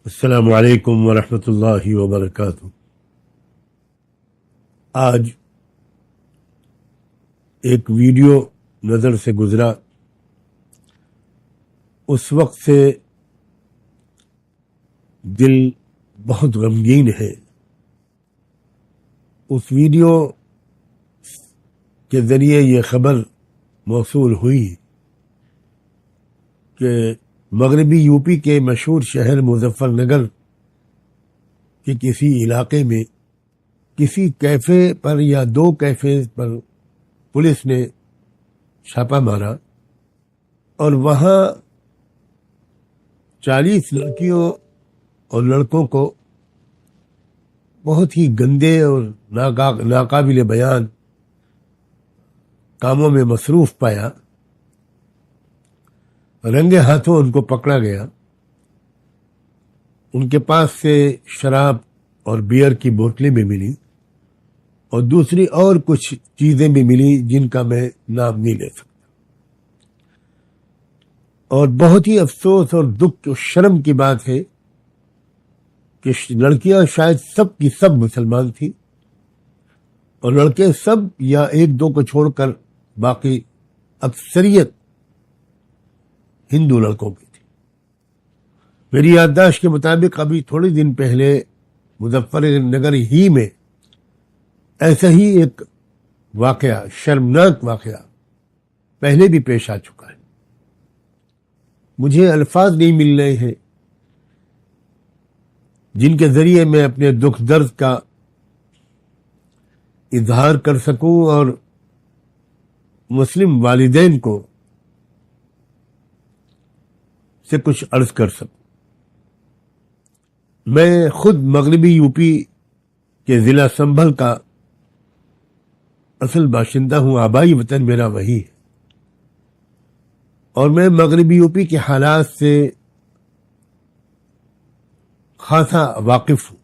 السلام علیکم ورحمۃ اللہ وبرکاتہ۔ آج ایک ویڈیو نظر سے گزرا، اس وقت سے دل بہت غمگین ہے۔ اس ویڈیو کے ذریعے یہ خبر موصول ہوئی کہ مغربی یو پی کے مشہور شہر مظفر نگر کے کسی علاقے میں کسی کیفے پر یا دو کیفے پر پولیس نے چھاپا مارا اور وہاں 40 لڑکیوں اور لڑکوں کو بہت ہی گندے اور ناقابل بیان کاموں میں مصروف پایا۔ رنگے ہاتھوں ان کو پکڑا گیا۔ ان کے پاس سے شراب اور بیئر کی بوتلیں بھی ملی اور دوسری اور کچھ چیزیں بھی ملی جن کا میں نام نہیں لے سکتا۔ اور بہت ہی افسوس اور دکھ اور شرم کی بات ہے کہ لڑکیاں شاید سب کی سب مسلمان تھیں اور لڑکے سب یا ایک دو کو چھوڑ کر باقی اکثریت ہندو لڑکوں کی تھی۔ میری یادداشت کے مطابق ابھی تھوڑے دن پہلے مظفر نگر ہی میں ایسا ہی ایک واقعہ، شرمناک واقعہ پہلے بھی پیش آ چکا ہے۔ مجھے الفاظ نہیں مل رہے ہیں جن کے ذریعے میں اپنے دکھ درد کا اظہار کر سکوں اور مسلم والدین کو سے کچھ عرض کر سکوں۔ میں خود مغربی یو پی کے ضلع سنبھل کا اصل باشندہ ہوں، آبائی وطن میرا وہی ہے، اور میں مغربی یو پی کے حالات سے خاصا واقف ہوں۔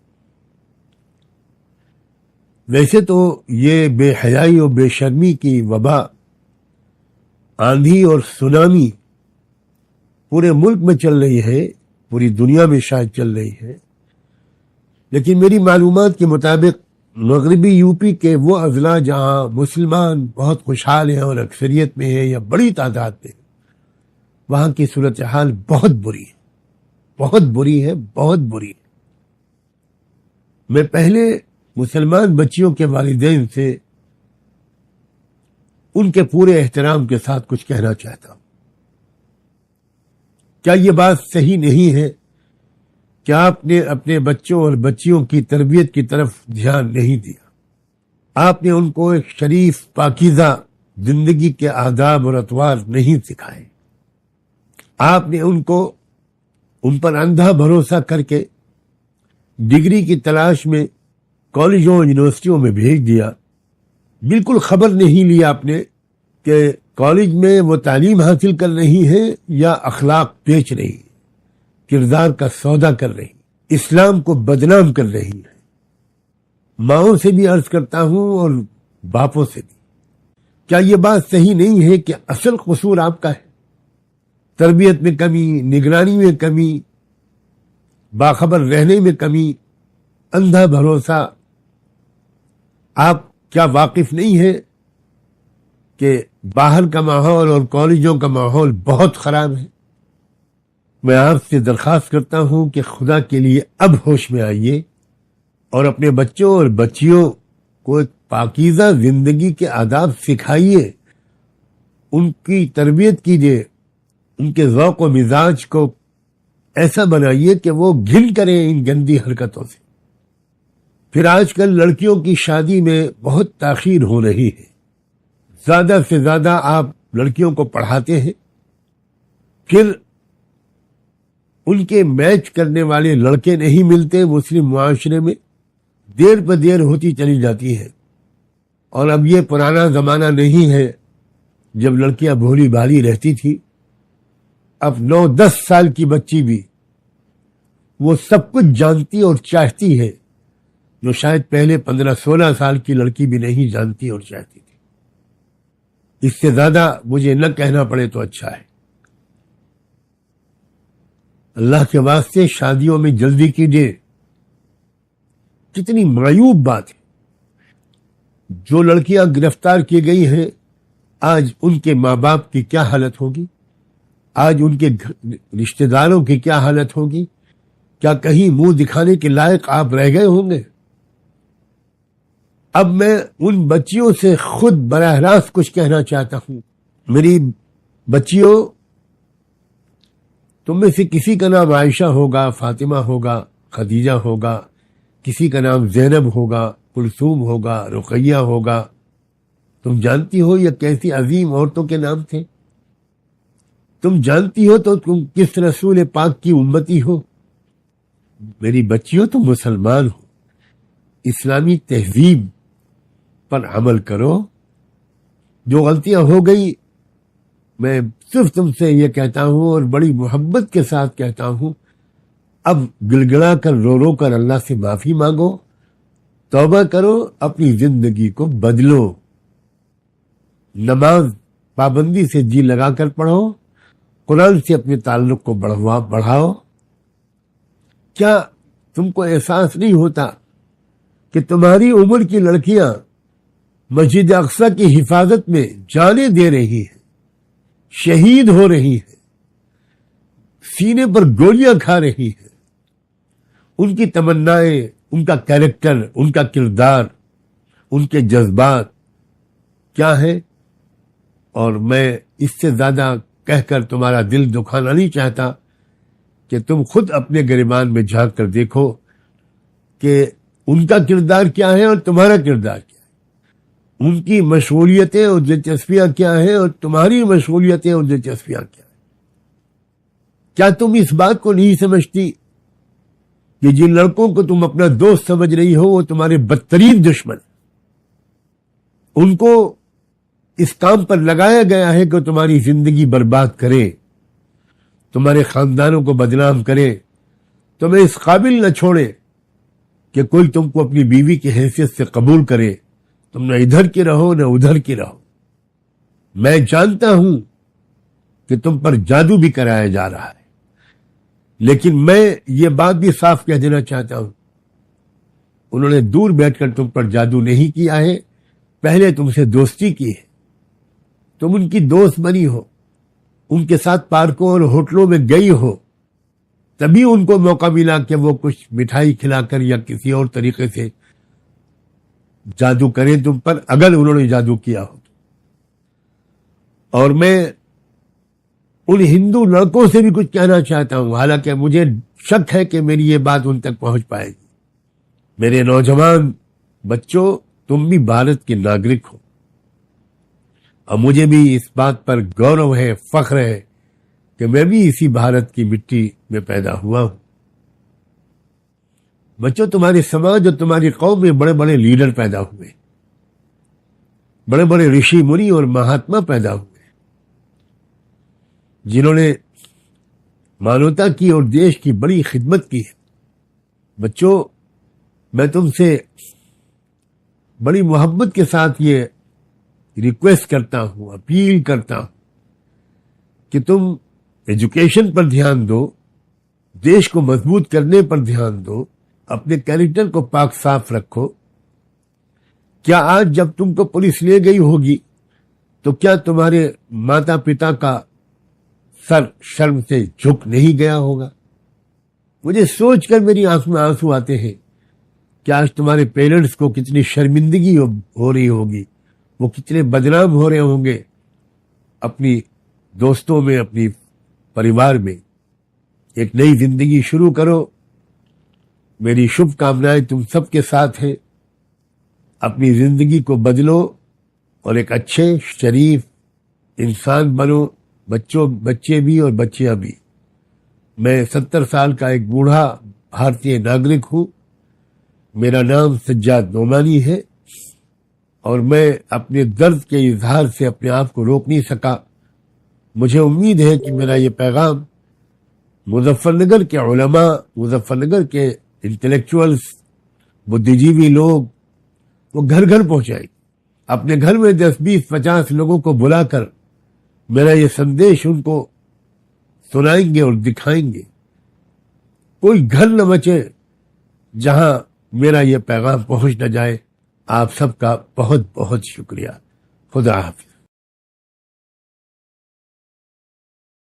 ویسے تو یہ بے حیائی اور بے شرمی کی وبا، آندھی اور سونامی پورے ملک میں چل رہی ہے، پوری دنیا میں شاید چل رہی ہے، لیکن میری معلومات کے مطابق مغربی یو پی کے وہ اضلاع جہاں مسلمان بہت خوشحال ہیں اور اکثریت میں ہیں یا بڑی تعداد میں، وہاں کی صورتحال بہت بری ہے، بہت بری ہے، بہت بری ہے۔ میں پہلے مسلمان بچیوں کے والدین سے ان کے پورے احترام کے ساتھ کچھ کہنا چاہتا ہوں۔ کیا یہ بات صحیح نہیں ہے کہ آپ نے اپنے بچوں اور بچیوں کی تربیت کی طرف دھیان نہیں دیا؟ آپ نے ان کو ایک شریف پاکیزہ زندگی کے آداب اور اطوار نہیں سکھائے۔ آپ نے ان پر اندھا بھروسہ کر کے ڈگری کی تلاش میں کالجوں اور یونیورسٹیوں میں بھیج دیا۔ بالکل خبر نہیں لی آپ نے کہ کالج میں وہ تعلیم حاصل کر رہی ہے یا اخلاق بیچ رہی ہے، کردار کا سودا کر رہی، اسلام کو بدنام کر رہی ہے۔ ماؤں سے بھی عرض کرتا ہوں اور باپوں سے بھی، کیا یہ بات صحیح نہیں ہے کہ اصل قصور آپ کا ہے؟ تربیت میں کمی، نگرانی میں کمی، باخبر رہنے میں کمی، اندھا بھروسہ۔ آپ کیا واقف نہیں ہے کہ باہر کا ماحول اور کالجوں کا ماحول بہت خراب ہے؟ میں آپ سے درخواست کرتا ہوں کہ خدا کے لیے اب ہوش میں آئیے اور اپنے بچوں اور بچیوں کو ایک پاکیزہ زندگی کے آداب سکھائیے، ان کی تربیت کیجیے، ان کے ذوق و مزاج کو ایسا بنائیے کہ وہ گھن کریں ان گندی حرکتوں سے۔ پھر آج کل لڑکیوں کی شادی میں بہت تاخیر ہو رہی ہے۔ زیادہ سے زیادہ آپ لڑکیوں کو پڑھاتے ہیں، پھر ان کے میچ کرنے والے لڑکے نہیں ملتے مسلم معاشرے میں، دیر پہ دیر ہوتی چلی جاتی ہے۔ اور اب یہ پرانا زمانہ نہیں ہے جب لڑکیاں بھولی بھالی رہتی تھی۔ اب 9-10 سال کی بچی بھی وہ سب کچھ جانتی اور چاہتی ہے جو شاید پہلے 15-16 سال کی لڑکی بھی نہیں جانتی اور چاہتی تھی۔ اس سے زیادہ مجھے نہ کہنا پڑے تو اچھا ہے۔ اللہ کے واسطے شادیوں میں جلدی کیجیے. کتنی معیوب بات ہے. جو لڑکیاں گرفتار کی گئی ہیں آج ان کے ماں باپ کی کیا حالت ہوگی, آج ان کے رشتہ داروں کی کیا حالت ہوگی. کیا کہیں منہ دکھانے کے لائق آپ رہ گئے ہوں گے؟ اب میں ان بچیوں سے خود براہ راست کچھ کہنا چاہتا ہوں. میری بچیوں، تم میں سے کسی کا نام عائشہ ہوگا، فاطمہ ہوگا، خدیجہ ہوگا، کسی کا نام زینب ہوگا، کلثوم ہوگا، رقیہ ہوگا. تم جانتی ہو یہ کیسی عظیم عورتوں کے نام تھے؟ تم جانتی ہو تو تم کس رسول پاک کی امتی ہو؟ میری بچیوں، تم مسلمان ہو، اسلامی تہذیب پر عمل کرو. جو غلطیاں ہو گئی میں صرف تم سے یہ کہتا ہوں اور بڑی محبت کے ساتھ کہتا ہوں، اب گڑگڑا کر رو رو کر اللہ سے معافی مانگو، توبہ کرو، اپنی زندگی کو بدلو. نماز پابندی سے جی لگا کر پڑھو، قرآن سے اپنے تعلق کو بڑھاؤ. کیا تم کو احساس نہیں ہوتا کہ تمہاری عمر کی لڑکیاں مسجد اقصی کی حفاظت میں جانیں دے رہی ہیں، شہید ہو رہی ہیں، سینے پر گولیاں کھا رہی ہیں؟ ان کی تمنائیں، ان کا کیریکٹر، ان کا کردار، ان کے جذبات کیا ہیں؟ اور میں اس سے زیادہ کہہ کر تمہارا دل دکھانا نہیں چاہتا کہ تم خود اپنے گریبان میں جھانک کر دیکھو کہ ان کا کردار کیا ہے اور تمہارا کردار کیا ہے، ان کی مشغولیتیں اور دلچسپیاں کیا ہیں اور تمہاری مشغولیتیں اور دلچسپیاں کیا ہیں. کیا تم اس بات کو نہیں سمجھتی کہ جن لڑکوں کو تم اپنا دوست سمجھ رہی ہو وہ تمہارے بدترین دشمن، ان کو اس کام پر لگایا گیا ہے کہ تمہاری زندگی برباد کرے، تمہارے خاندانوں کو بدنام کرے، تمہیں اس قابل نہ چھوڑے کہ کوئی تم کو اپنی بیوی کی حیثیت سے قبول کرے. تم نہ ادھر کی رہو نہ ادھر کی رہو. میں جانتا ہوں کہ تم پر جادو بھی کرایا جا رہا ہے، لیکن میں یہ بات بھی صاف کہہ دینا چاہتا ہوں، انہوں نے دور بیٹھ کر تم پر جادو نہیں کیا ہے، پہلے تم سے دوستی کی ہے. تم ان کی دوست بنی ہو، ان کے ساتھ پارکوں اور ہوٹلوں میں گئی ہو، تبھی ان کو موقع ملا کہ وہ کچھ مٹھائی کھلا کر یا کسی اور طریقے سے جادو کریں تم پر، اگر انہوں نے جادو کیا ہو. اور میں ان ہندو لڑکوں سے بھی کچھ کہنا چاہتا ہوں، حالانکہ مجھے شک ہے کہ میری یہ بات ان تک پہنچ پائے گی. میرے نوجوان بچوں، تم بھی بھارت کے ناگرک ہو، اور مجھے بھی اس بات پر گورو ہے، فخر ہے کہ میں بھی اسی بھارت کی مٹی میں پیدا ہوا ہوں. بچوں، تمہارے سماج اور تمہاری قوم میں بڑے بڑے لیڈر پیدا ہوئے، بڑے بڑے رشی منی اور مہاتما پیدا ہوئے، جنہوں نے مانوتا کی اور دیش کی بڑی خدمت کی ہے. بچوں، میں تم سے بڑی محبت کے ساتھ یہ ریکویسٹ کرتا ہوں، اپیل کرتا ہوں کہ تم ایجوکیشن پر دھیان دو، دیش کو مضبوط کرنے پر دھیان دو، اپنے کیریکٹر کو پاک صاف رکھو. کیا آج جب تم کو پولیس لے گئی ہوگی تو کیا تمہارے ماتا پتا کا سر شرم سے جھک نہیں گیا ہوگا؟ مجھے سوچ کر میری آنکھ میں آنسو آتے ہیں کہ آج تمہارے پیرنٹس کو کتنی شرمندگی ہو رہی ہوگی، وہ کتنے بدنام ہو رہے ہوں گے اپنی دوستوں میں، اپنی پریوار میں. ایک نئی زندگی شروع کرو. میری شبھ کامنائیں تم سب کے ساتھ ہیں. اپنی زندگی کو بدلو اور ایک اچھے شریف انسان بنو، بچے بھی اور بچیاں بھی. میں 70 سال کا ایک بوڑھا بھارتی ناگرک ہوں. میرا نام سجاد نعمانی ہے اور میں اپنے درد کے اظہار سے اپنے آپ کو روک نہیں سکا. مجھے امید ہے کہ میرا یہ پیغام مظفر نگر کے علماء، مظفر نگر کے انٹلیکچوئلز، بدھی جیوی لوگ، وہ گھر گھر پہنچائیں. اپنے گھر میں 10، 20، 50 لوگوں کو بلا کر میرا یہ سندیش ان کو سنائیں گے اور دکھائیں گے کوئی گھر نہ بچے جہاں میرا یہ پیغام پہنچ نہ جائے. آپ سب کا بہت بہت شکریہ. خدا حافظ.